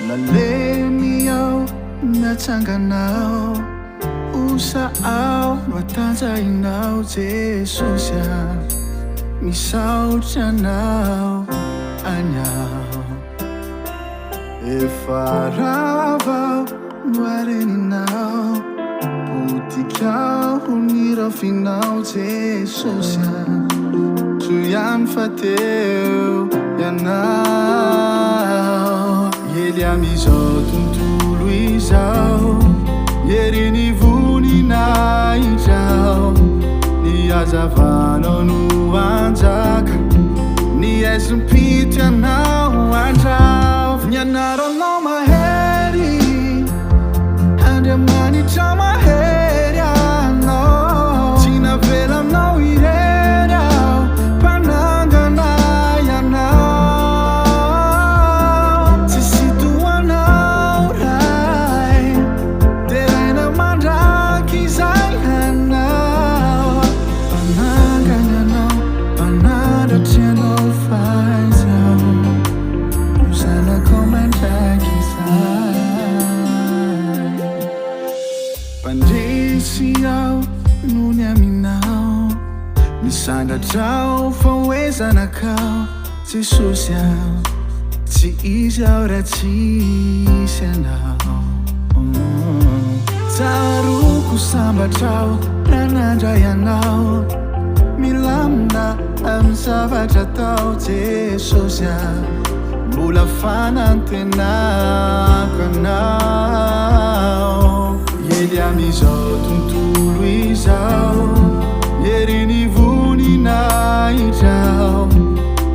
Nalemiyao natsanganao usao noatanjainao Jesusya misaotranao anyao efa ravao noareninao potikao nirafinao Jesusya toiany fateo ianao Ele amizao tontolo izao Yerini voninay idrao Ny azavanao no anjaka Ny aisim-pity anao andrao Nianaranao mahery Andriamanitra mahery anao Tsy navelanao irery aho Mpanangana ahy anao Tsy sitoanao ray Teraina mandraky izay anao Mpanangana anao Mpanandratra anao faizao Zanako mandraky izay Pandresy aho no ny aminao Misandratrao fa hoe zanakao Jesosy aho Tsy izy aho raha tsisy anao Tsaroko sambatrao raha nandray anao Milamina amin'ny zavatra atao Jesosy aho Mbola fanantenako anao Ele amizao tontolo izao Yerini voninay idrao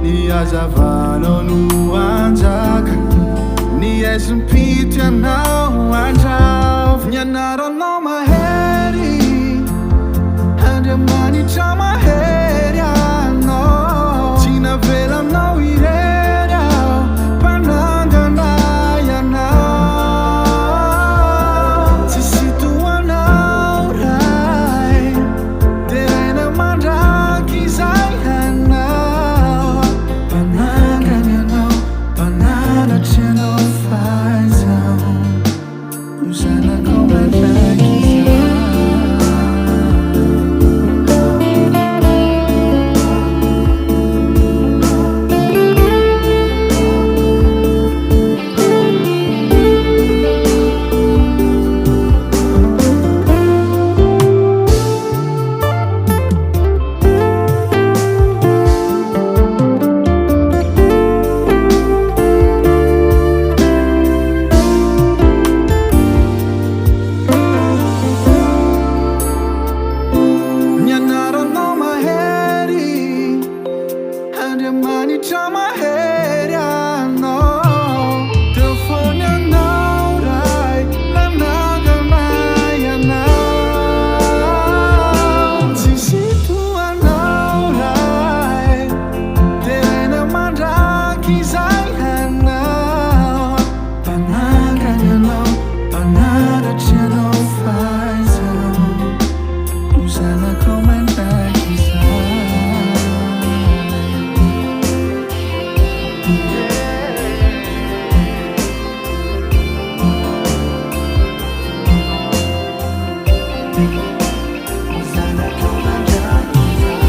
Ny azavanao no anjaka Ny aisim-pity anao andrao Nianaranao mahery Andriamanitra mahery anao Tsy navelanao irery aho Mpanangana ahy anao Tsy sitoanao ray Teraina mandraky izay anao Mpanangana anao Mpanandratra anao faizao Zanako mandraky Nianaranao mahery Andriamanitra mahery anao Teo foana anao ray Nanangana ahy anao Tsy sitoanao ray Teraina mandraky izay anao Mpanangana anao Mpanandratra anao faizao Zanako mandraky izay Zanako mandraky izay